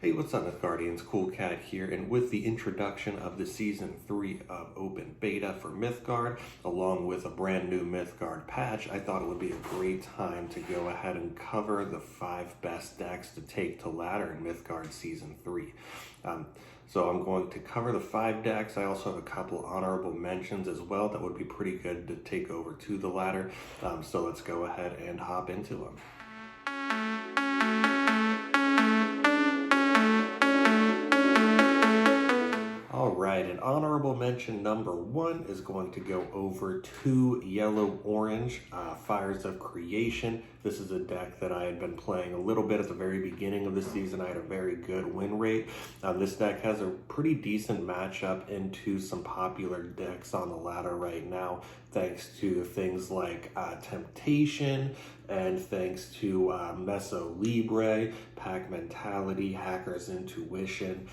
Hey, what's up, Mythgardians? Cool Cat here, and with the introduction of the Season 3 of Open Beta for Mythgard, along with a brand new Mythgard patch, I thought it would be a great time to go ahead and cover the 5 best decks to take to ladder in Mythgard Season 3. So I'm going to cover the 5 decks. I also have a couple honorable mentions as well that would be pretty good to take over to the ladder. So let's go ahead and hop into them. Alright, and honorable mention number 1 is going to go over to Yellow-Orange, Fires of Creation. This is a deck that I had been playing a little bit at the very beginning of the season. I had a very good win rate. This deck has a pretty decent matchup into some popular decks on the ladder right now, thanks to things like Temptation, and thanks to Meso Libre, Pack Mentality, Hacker's Intuition.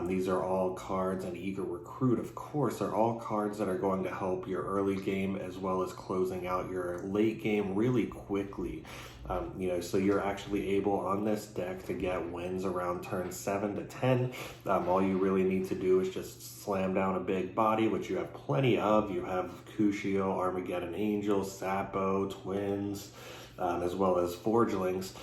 These are all cards, and Eager Recruit, of course, are all cards that are going to help your early game as well as closing out your late game really quickly. So you're actually able on this deck to get wins around turn 7 to 10. All you really need to do is just slam down a big body, which you have plenty of. You have Cuscio, Armageddon Angel, Sapo, Twins, as well as Forgelings.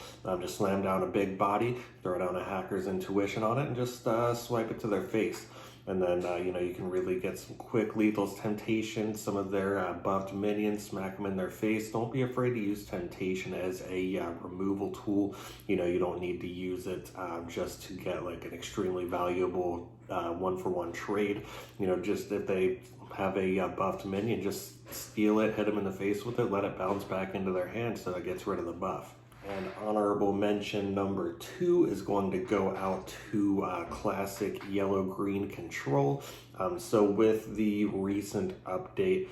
Just slam down a big body, throw down a Hacker's Intuition on it, and just swipe it to their face. And then, you can really get some quick lethals. Temptation, some of their buffed minions, smack them in their face. Don't be afraid to use Temptation as a removal tool. You don't need to use it just to get like an extremely valuable one-for-one trade. Just if they have a buffed minion, just steal it, hit them in the face with it, let it bounce back into their hand so it gets rid of the buff. And honorable mention number 2 is going to go out to classic yellow-green control. So with the recent update,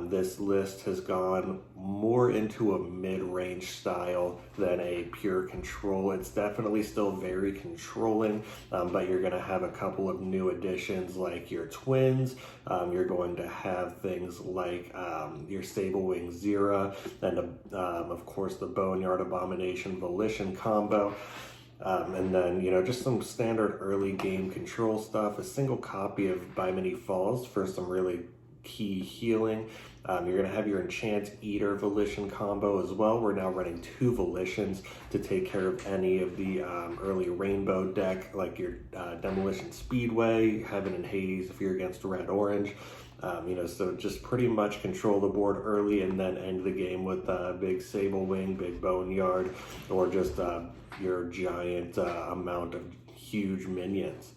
this list has gone more into a mid-range style than a pure control. It's definitely still very controlling, but you're going to have a couple of new additions like your Twins. You're going to have things like your Sablewing Zera, and of course the Boneyard Abomination Volition combo. And then, just some standard early game control stuff, a single copy of By Many Falls for some really key healing. You're going to have your Enchant Eater Volition combo as well. We're now running 2 Volitions to take care of any of the early Rainbow deck, like your Demolition Speedway, Heaven and Hades if you're against Red-Orange. So just pretty much control the board early and then end the game with big Sablewing, big Boneyard, or just your giant amount of huge minions.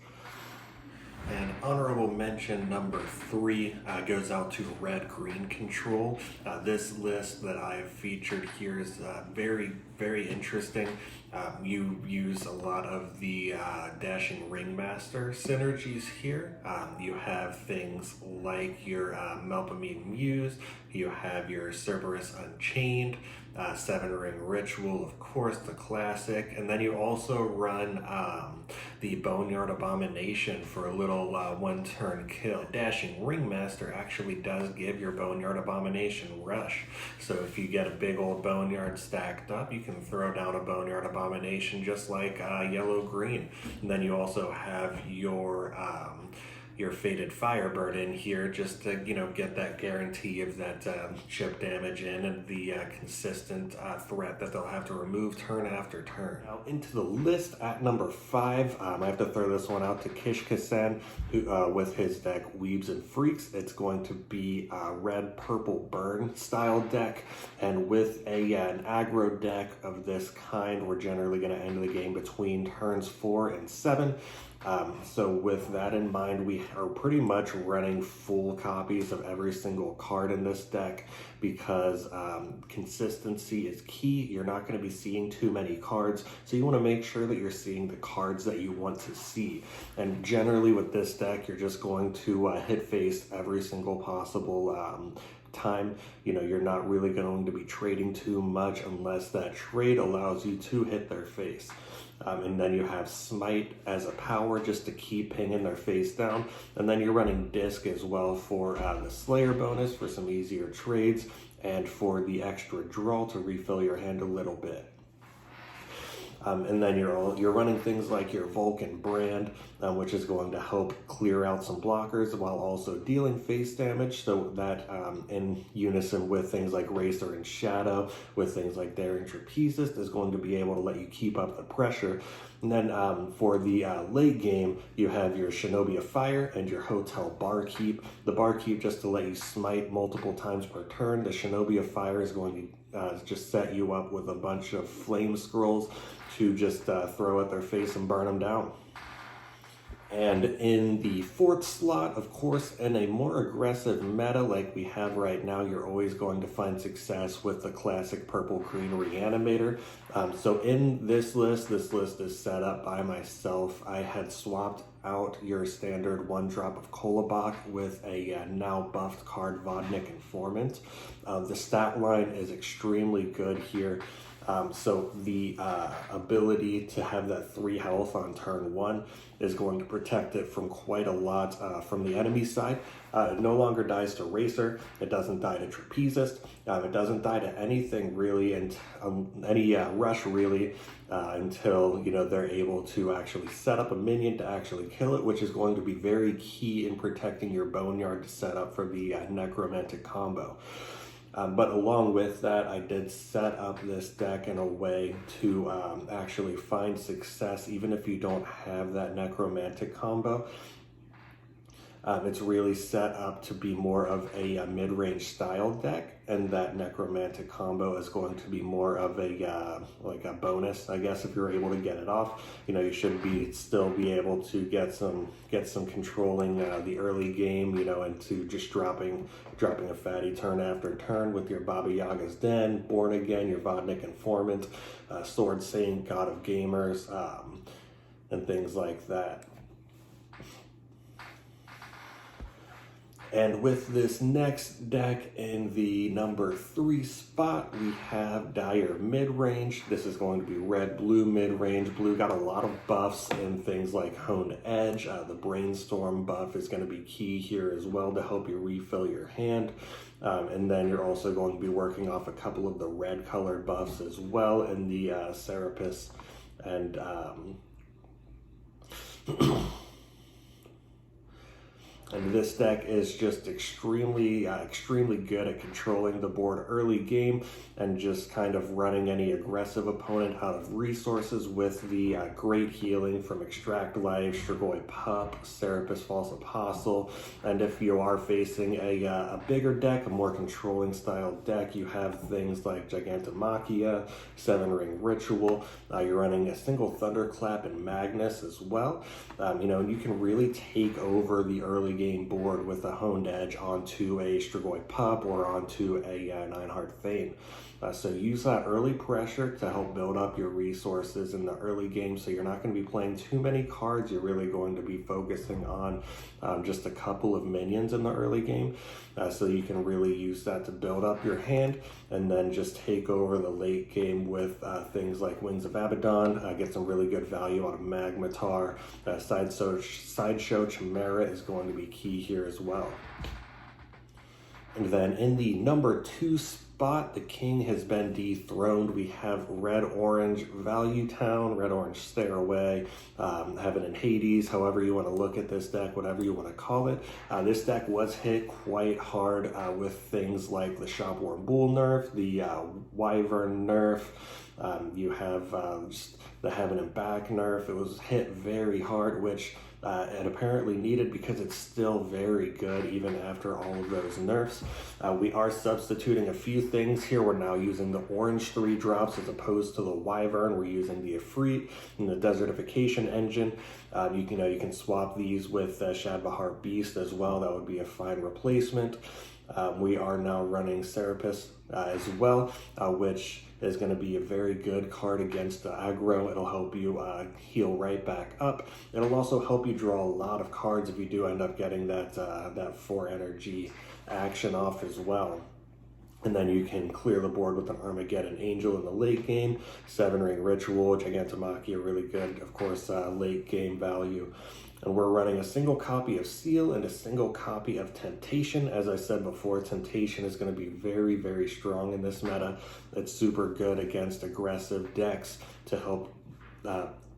And honorable mention number 3 goes out to red-green control. This list that I have featured here is very, very interesting. You use a lot of the Dashing Ringmaster synergies here. You have things like your Melpomene Muse, you have your Cerberus Unchained, 7-Ring Ritual, of course, the classic, and then you also run the Boneyard Abomination for a little one-turn kill. Dashing Ringmaster actually does give your Boneyard Abomination rush, so if you get a big old Boneyard stacked up, you can throw down a Boneyard Abomination just like yellow-green. And then you also have your Fated Firebird in here just to get that guarantee of that chip damage in and the consistent threat that they'll have to remove turn after turn. Now into the list at number 5, I have to throw this one out to Kish-Kasen, who with his deck Weebs and Freaks. It's going to be a red purple burn style deck, and with an aggro deck of this kind, we're generally going to end the game between turns 4 and 7. So with that in mind, we are pretty much running full copies of every single card in this deck because consistency is key. You're not going to be seeing too many cards, so you want to make sure that you're seeing the cards that you want to see. And generally with this deck, you're just going to hit face every single possible time. You're not really going to be trading too much unless that trade allows you to hit their face. And then you have Smite as a power just to keep pinging their face down. And then you're running Disc as well for the Slayer bonus for some easier trades and for the extra draw to refill your hand a little bit. And then you're running things like your Vulcan brand, which is going to help clear out some blockers while also dealing face damage. So that in unison with things like Racer and Shadow, with things like Daring Trapezist, is going to be able to let you keep up the pressure. And then for the late game, you have your Shinobi of Fire and your Hotel Barkeep. The Barkeep just to let you smite multiple times per turn. The Shinobi of Fire is going to just set you up with a bunch of flame scrolls to just throw at their face and burn them down. And in the fourth slot, of course, in a more aggressive meta like we have right now, you're always going to find success with the classic purple-green Reanimator. So in this list is set up by myself. I had swapped out your standard 1-drop of Kolobok with a now buffed card, Vodnik Informant. The stat line is extremely good here. So the ability to have that 3 health on turn 1 is going to protect it from quite a lot from the enemy side. It no longer dies to Racer, it doesn't die to Trapezist, it doesn't die to anything really, and any rush really, until they're able to actually set up a minion to actually kill it, which is going to be very key in protecting your Boneyard to set up for the Necromantic combo. But along with that, I did set up this deck in a way to actually find success even if you don't have that Necromantic combo. It's really set up to be more of a mid-range style deck, and that Necromantic combo is going to be more of a like a bonus, I guess, if you're able to get it off. You should still be able to get some controlling the early game, into just dropping a fatty turn after turn with your Baba Yaga's Den, Born Again, your Vodnik Informant, Sword Saint, God of Gamers, and things like that. And with this next deck in the number 3 spot, we have Dire Midrange. This is going to be red-blue midrange. Blue got a lot of buffs in things like Honed Edge. The Brainstorm buff is going to be key here as well to help you refill your hand. And then you're also going to be working off a couple of the red colored buffs as well in the Serapis and and this deck is just extremely good at controlling the board early game and just kind of running any aggressive opponent out of resources with the great healing from Extract Life, Strigoi Pup, Serapis False Apostle. And if you are facing a bigger deck, a more controlling style deck, you have things like Gigantomachia, 7-Ring Ritual. You're running a single Thunderclap and Magnus as well. You can really take over the early game board with a Honed Edge onto a Strigoi Pup or onto a Nineheart Thane. So use that early pressure to help build up your resources in the early game, so you're not going to be playing too many cards. You're really going to be focusing on just a couple of minions in the early game, so you can really use that to build up your hand and then just take over the late game with things like Winds of Abaddon. Get some really good value out of Magmatar. Sideshow Chimera is going to be key here as well. And then in the number 2 spot, the king has been dethroned. We have red-orange Value Town, red-orange Stairway, Heaven and Hades, however you want to look at this deck, whatever you want to call it. This deck was hit quite hard with things like the Shopworn Bull nerf, the Wyvern nerf. You have just the Heaven and Back nerf. It was hit very hard, which it apparently needed because it's still very good even after all of those nerfs. We are substituting a few things here. We're now using the orange 3 drops as opposed to the Wyvern. We're using the Ifrit and the Desertification engine. You can swap these with Shadbahar Beast as well. That would be a fine replacement. We are now running Serapis as well, which is going to be a very good card against aggro. It'll help you heal right back up. It'll also help you draw a lot of cards if you do end up getting that 4 energy action off as well. And then you can clear the board with an Armageddon Angel in the late game. 7-Ring Ritual, Gigantomachia, really good, of course, late game value. And we're running a single copy of Seal and a single copy of Temptation. As I said before, Temptation is going to be very, very strong in this meta. It's super good against aggressive decks to help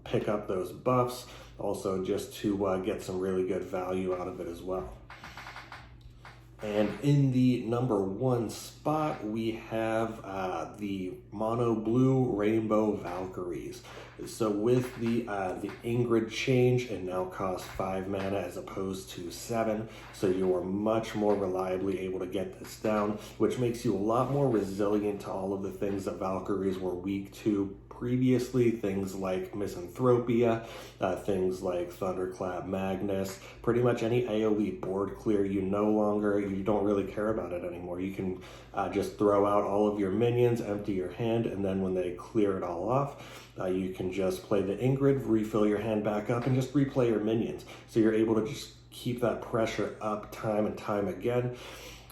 pick up those buffs, also just to get some really good value out of it as well. And in the number 1 spot, we have the mono blue rainbow Valkyries. So with the Ingrid change, it now costs 5 mana as opposed to 7. So you are much more reliably able to get this down, which makes you a lot more resilient to all of the things that Valkyries were weak to previously, things like Misanthropia, things like Thunderclap Magnus, pretty much any AoE board clear you don't really care about it anymore. You can just throw out all of your minions, empty your hand, and then when they clear it all off, you can just play the Ingrid, refill your hand back up, and just replay your minions. So you're able to just keep that pressure up time and time again.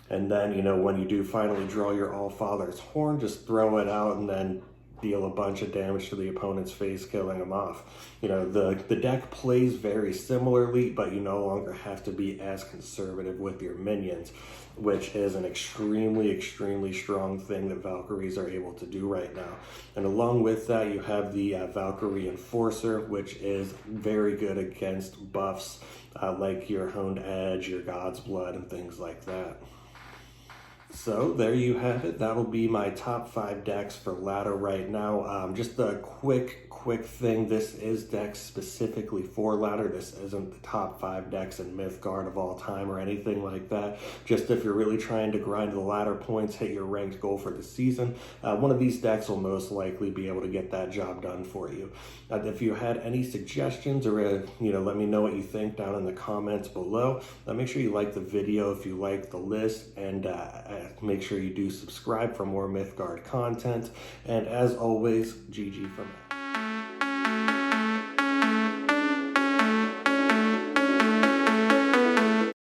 And then, when you do finally draw your Allfather's Horn, just throw it out and then deal a bunch of damage to the opponent's face, killing them off. The deck plays very similarly, but you no longer have to be as conservative with your minions, which is an extremely, extremely strong thing that Valkyries are able to do right now. And along with that, you have the Valkyrie Enforcer, which is very good against buffs like your Honed Edge, your God's Blood, and things like that. So there you have it. That'll be my top 5 decks for ladder right now. Just a quick thing. This is decks specifically for ladder. This isn't the top 5 decks in Mythgard of all time or anything like that. Just if you're really trying to grind the ladder points, hit your ranked goal for the season, one of these decks will most likely be able to get that job done for you. If you had any suggestions or let me know what you think down in the comments below. Make sure you like the video if you like the list, and make sure you do subscribe for more Mythgard content. And as always, GG from